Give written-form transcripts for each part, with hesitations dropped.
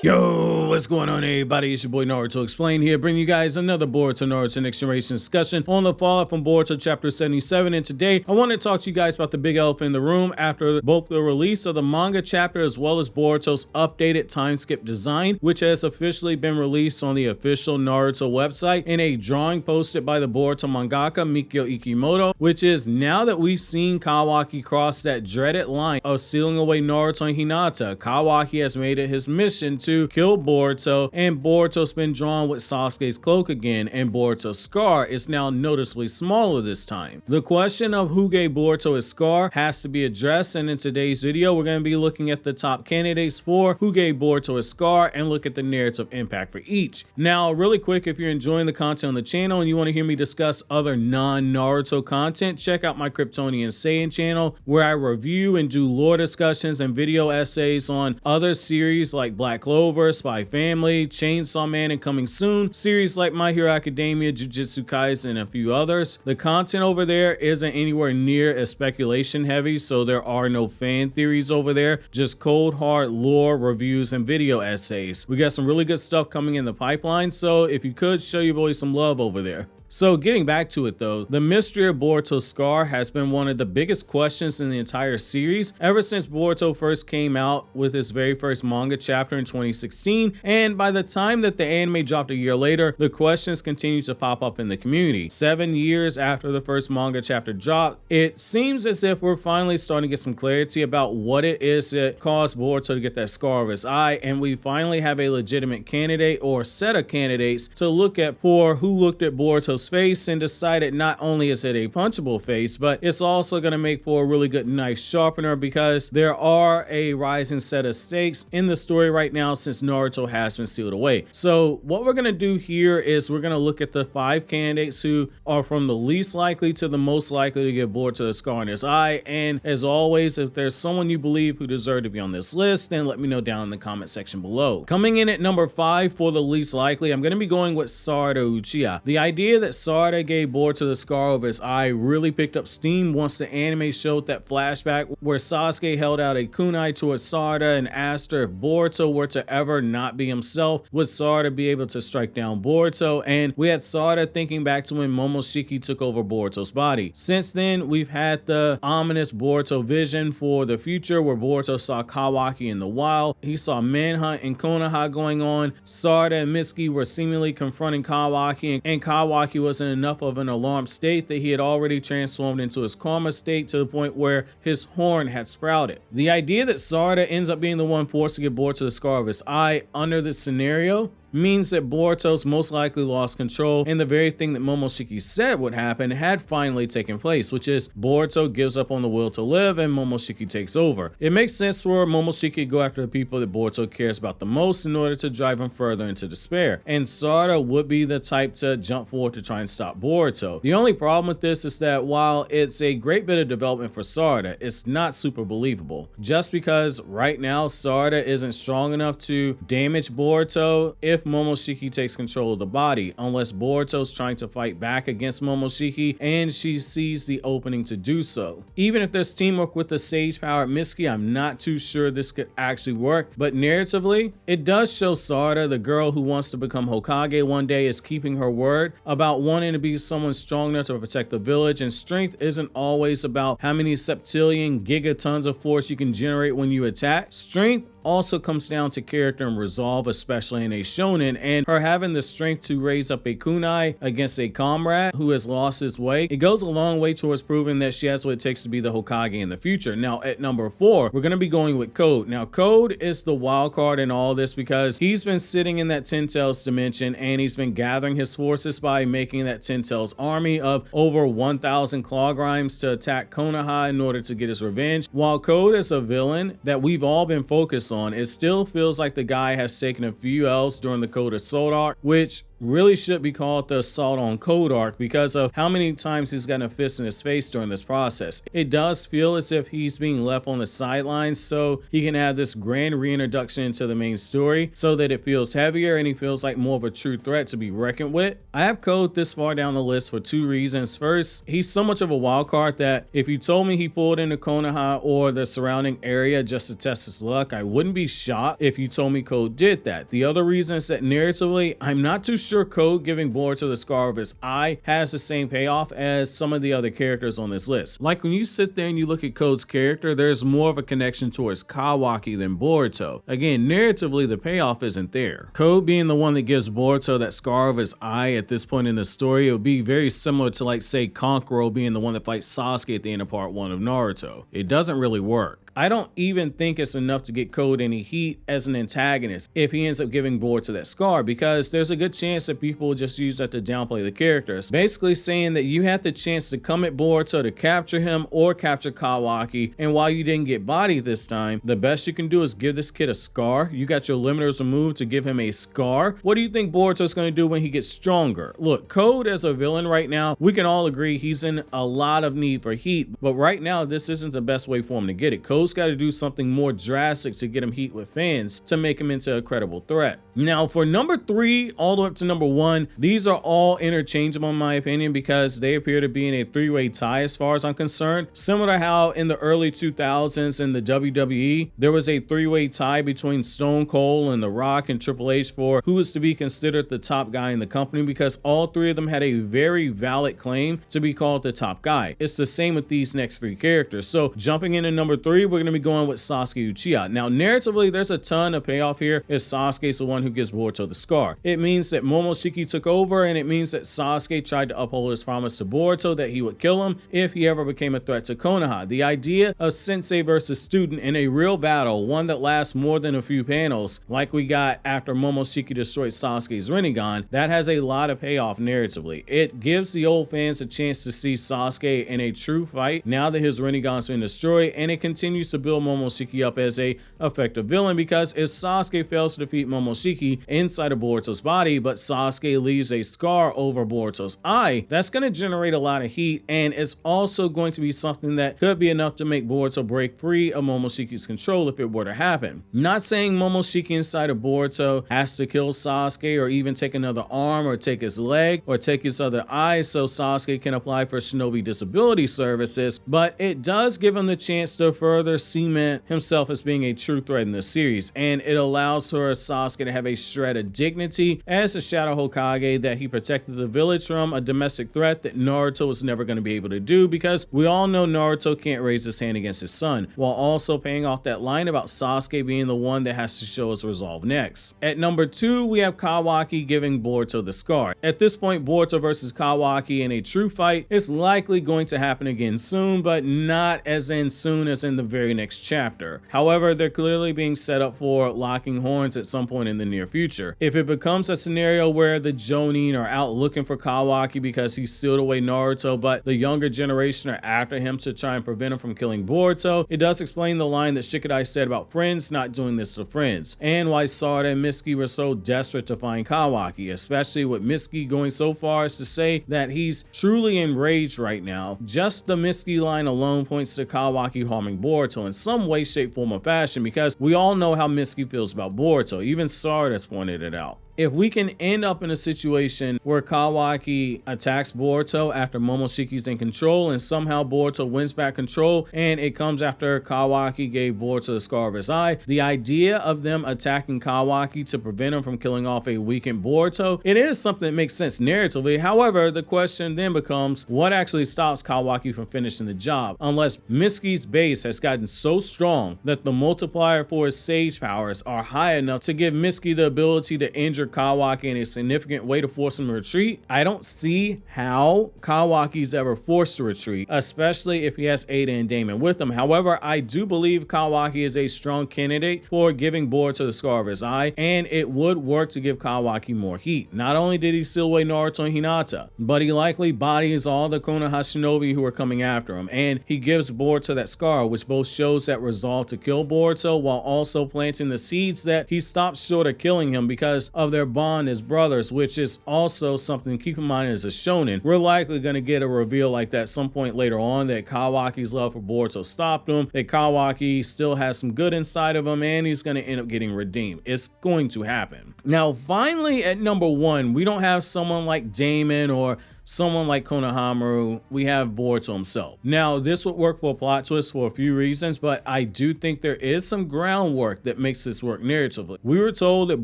Yo, what's going on, everybody? It's your boy Naruto Explain here, bringing you guys another Boruto Naruto Next Generation discussion on the fallout from Boruto Chapter 77. And today, I want to talk to you guys about the big elephant in the room after both the release of the manga chapter as well as Boruto's updated Timeskip design, which has officially been released on the official Naruto website in a drawing posted by the Boruto mangaka Mikio Ikimoto, which is now that we've seen Kawaki cross that dreaded line of sealing away Naruto and Hinata, Kawaki has made it his mission to kill Boruto, and Boruto's been drawn with Sasuke's cloak again, and Boruto's scar is now noticeably smaller this time. The question of who gave Boruto his scar has to be addressed, and in today's video we're going to be looking at the top candidates for who gave Boruto his scar and look at the narrative impact for each. Now really quick, if you're enjoying the content on the channel and you want to hear me discuss other non-Naruto content, check out my KRYPTONIAN SAIYAN channel where I review and do lore discussions and video essays on other series like Black Clover, Spy Family, Chainsaw Man, and coming soon, series like My Hero Academia, Jujutsu Kaisen, and a few others. The content over there isn't anywhere near as speculation heavy, so there are no fan theories over there, just cold hard lore, reviews, and video essays. We got some really good stuff coming in the pipeline, so if you could, show your boys some love over there. So getting back to it though, the mystery of Boruto's scar has been one of the biggest questions in the entire series ever since Boruto first came out with his very first manga chapter in 2016, and by the time that the anime dropped a year later, the questions continue to pop up in the community. 7 years after the first manga chapter dropped, it seems as if we're finally starting to get some clarity about what it is that caused Boruto to get that scar of his eye, and we finally have a legitimate candidate or set of candidates to look at for who looked at Boruto's face and decided not only is it a punchable face, but it's also going to make for a really good knife sharpener, because there are a rising set of stakes in the story right now since Naruto has been sealed away. So what we're going to do here is we're going to look at the 5 candidates who are from the least likely to the most likely to get Boruto the scar in his eye, and as always, if there's someone you believe who deserves to be on this list, then let me know down in the comment section below. Coming in at number 5 for the least likely, I'm going to be going with Sarada Uchiha. The idea that Sarada gave Boruto the scar over his eye really picked up steam once the anime showed that flashback where Sasuke held out a kunai towards Sarada and asked her if Boruto were to ever not be himself, would Sarada be able to strike down Boruto, and we had Sarada thinking back to when Momoshiki took over Boruto's body. Since then, we've had the ominous Boruto vision for the future where Boruto saw Kawaki in the wild, he saw Manhunt and Konoha going on, Sarada and Mitsuki were seemingly confronting Kawaki, and Kawaki was in enough of an alarmed state that he had already transformed into his karma state to the point where his horn had sprouted. The idea that Sarada ends up being the one forced to get Boruto the scar of his eye under this scenario means that Boruto's most likely lost control, and the very thing that Momoshiki said would happen had finally taken place, which is Boruto gives up on the will to live and Momoshiki takes over. It makes sense for Momoshiki to go after the people that Boruto cares about the most in order to drive him further into despair, and Sarada would be the type to jump forward to try and stop Boruto. The only problem with this is that while it's a great bit of development for Sarada, it's not super believable, just because right now Sarada isn't strong enough to damage Boruto if Momoshiki takes control of the body, unless Boruto's trying to fight back against Momoshiki and she sees the opening to do so. Even if there's teamwork with the sage-powered Mitsuki, I'm not too sure this could actually work, but narratively, it does show Sarada, the girl who wants to become Hokage one day, is keeping her word about wanting to be someone strong enough to protect the village, and strength isn't always about how many septillion gigatons of force you can generate when you attack. Strength also comes down to character and resolve, especially in a shonen, and her having the strength to raise up a kunai against a comrade who has lost his way, it goes a long way towards proving that she has what it takes to be the Hokage in the future. Now at number 4, we're going to be going with Code. Now Code is the wild card in all this because he's been sitting in that Ten Tails dimension and he's been gathering his forces by making that Ten Tails army of over 1,000 claw grimes to attack Konoha in order to get his revenge. While Code is a villain that we've all been focused on, it still feels like the guy has taken a few L's during the Code Assault arc, which really should be called the Assault on Code arc because of how many times he's gotten a fist in his face during this process. It does feel as if he's being left on the sidelines so he can have this grand reintroduction into the main story so that it feels heavier and he feels like more of a true threat to be reckoned with. I have Code this far down the list for two reasons. First, he's so much of a wild card that if you told me he pulled into Konoha or the surrounding area just to test his luck, I wouldn't be shocked if you told me Code did that. The other reason is that narratively, I'm not too sure Code giving Boruto the scar of his eye has the same payoff as some of the other characters on this list. Like when you sit there and you look at Code's character, there's more of a connection towards Kawaki than Boruto. Again, narratively, the payoff isn't there. Code being the one that gives Boruto that scar of his eye at this point in the story, it would be very similar to, like, say, Kankuro being the one that fights Sasuke at the end of part 1 of Naruto. It doesn't really work. I don't even think it's enough to get Code any heat as an antagonist if he ends up giving Boruto that scar, because there's a good chance that people will just use that to downplay the characters. Basically saying that you had the chance to come at Boruto to capture him or capture Kawaki, and while you didn't get bodied this time, the best you can do is give this kid a scar. You got your limiters removed to give him a scar. What do you think Boruto's going to do when he gets stronger? Look, Code as a villain right now, we can all agree he's in a lot of need for heat, but right now this isn't the best way for him to get it. Code's got to do something more drastic to get him heat with fans to make him into a credible threat. Now for number 3 all the way up to number 1, these are all interchangeable in my opinion because they appear to be in a three-way tie as far as I'm concerned. Similar to how in the early 2000s in the WWE, there was a three-way tie between Stone Cold and The Rock and Triple H for who was to be considered the top guy in the company, because all three of them had a very valid claim to be called the top guy. It's the same with these next 3 characters. So jumping into number 3, we're going to be going with Sasuke Uchiha. Now narratively, there's a ton of payoff here as Sasuke's the one who gives Boruto the scar. It means that Momoshiki took over, and it means that Sasuke tried to uphold his promise to Boruto that he would kill him if he ever became a threat to Konoha. The idea of sensei versus student in a real battle, one that lasts more than a few panels, like we got after Momoshiki destroyed Sasuke's Rinnegan, that has a lot of payoff narratively. It gives the old fans a chance to see Sasuke in a true fight now that his Rinnegan's been destroyed, and it continues to build Momoshiki up as a effective villain, because if Sasuke fails to defeat Momoshiki inside of Boruto's body, but Sasuke leaves a scar over Boruto's eye, that's going to generate a lot of heat, and it's also going to be something that could be enough to make Boruto break free of Momoshiki's control if it were to happen. Not saying Momoshiki inside of Boruto has to kill Sasuke or even take another arm or take his leg or take his other eye so Sasuke can apply for Shinobi Disability Services, but it does give him the chance to further cement himself as being a true threat in the series, and it allows for Sasuke to have a shred of dignity as a Shadow Hokage, that he protected the village from a domestic threat that Naruto was never going to be able to do, because we all know Naruto can't raise his hand against his son, while also paying off that line about Sasuke being the one that has to show his resolve next. At number 2, we have Kawaki giving Boruto the scar. At this point, Boruto versus Kawaki in a true fight is likely going to happen again soon, but not as soon as in the very next chapter. However, they're clearly being set up for locking horns at some point in the near future. If it becomes a scenario where the Jonin are out looking for Kawaki because he sealed away Naruto, but the younger generation are after him to try and prevent him from killing Boruto, it does explain the line that Shikadai said about friends not doing this to friends, and why Sarada and Mitsuki were so desperate to find Kawaki, especially with Mitsuki going so far as to say that he's truly enraged right now. Just the Mitsuki line alone points to Kawaki harming Boruto in some way, shape, form, or fashion, because we all know how Mitsuki feels about Boruto. Even Sarada's pointed it out. If we can end up in a situation where Kawaki attacks Boruto after Momoshiki's in control and somehow Boruto wins back control and it comes after Kawaki gave Boruto the scar of his eye, the idea of them attacking Kawaki to prevent him from killing off a weakened Boruto, it is something that makes sense narratively. However, the question then becomes, what actually stops Kawaki from finishing the job? Unless Mitsuki's base has gotten so strong that the multiplier for his sage powers are high enough to give Mitsuki the ability to injure Kawaki in a significant way to force him to retreat, I don't see how Kawaki's ever forced to retreat, especially if he has Ada and Damon with him. However, I do believe Kawaki is a strong candidate for giving Boruto the scar of his eye, and it would work to give Kawaki more heat. Not only did he seal away Naruto and Hinata, but he likely bodies all the Konoha shinobi who are coming after him, and he gives Boruto that scar, which both shows that resolve to kill Boruto while also planting the seeds that he stops short of killing him because of their their bond as brothers, which is also something to keep in mind as a shonen. We're likely going to get a reveal like that some point later on, that Kawaki's love for Boruto stopped him, that Kawaki still has some good inside of him, and he's going to end up getting redeemed. It's going to happen. Now, finally, at number 1, we don't have someone like Damon or someone like Konohamaru, we have Boruto himself. Now, this would work for a plot twist for a few reasons, but I do think there is some groundwork that makes this work narratively. We were told that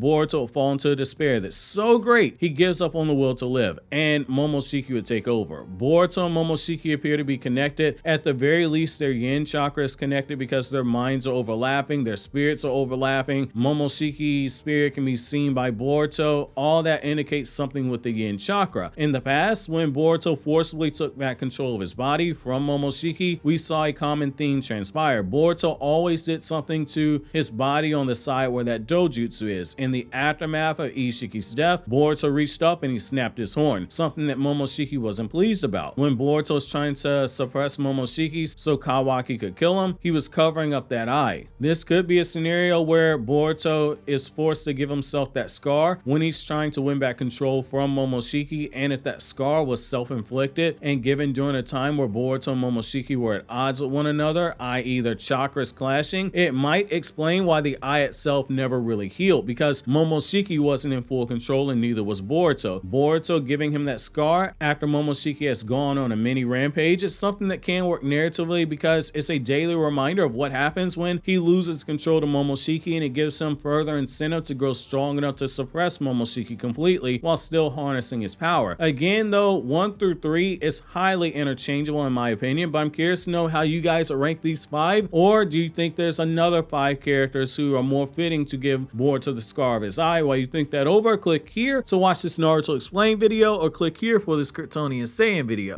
Boruto would fall into despair that's so great he gives up on the will to live, and Momoshiki would take over. Boruto and Momoshiki appear to be connected. At the very least, their yin chakra is connected because their minds are overlapping, their spirits are overlapping. Momoshiki's spirit can be seen by Boruto. All that indicates something with the yin chakra. In the past, when Boruto forcibly took back control of his body from Momoshiki, we saw a common theme transpire. Boruto always did something to his body on the side where that dojutsu is. In the aftermath of Ishiki's death, Boruto reached up and he snapped his horn, something that Momoshiki wasn't pleased about. When Boruto was trying to suppress Momoshiki so Kawaki could kill him, he was covering up that eye. This could be a scenario where Boruto is forced to give himself that scar when he's trying to win back control from Momoshiki, and if that scar was self-inflicted and given during a time where Boruto and Momoshiki were at odds with one another, i.e. their chakras clashing, it might explain why the eye itself never really healed, because Momoshiki wasn't in full control and neither was Boruto. Boruto giving him that scar after Momoshiki has gone on a mini rampage is something that can work narratively because it's a daily reminder of what happens when he loses control to Momoshiki, and it gives him further incentive to grow strong enough to suppress Momoshiki completely while still harnessing his power. Again though, 1 through 3 is highly interchangeable in my opinion, but I'm curious to know how you guys rank these 5, or do you think there's another 5 characters who are more fitting to give Boruto the scar of his eye? While you think that over, click here to watch this Naruto Explained video, or click here for this KRYPTONIAN SAIYAN video.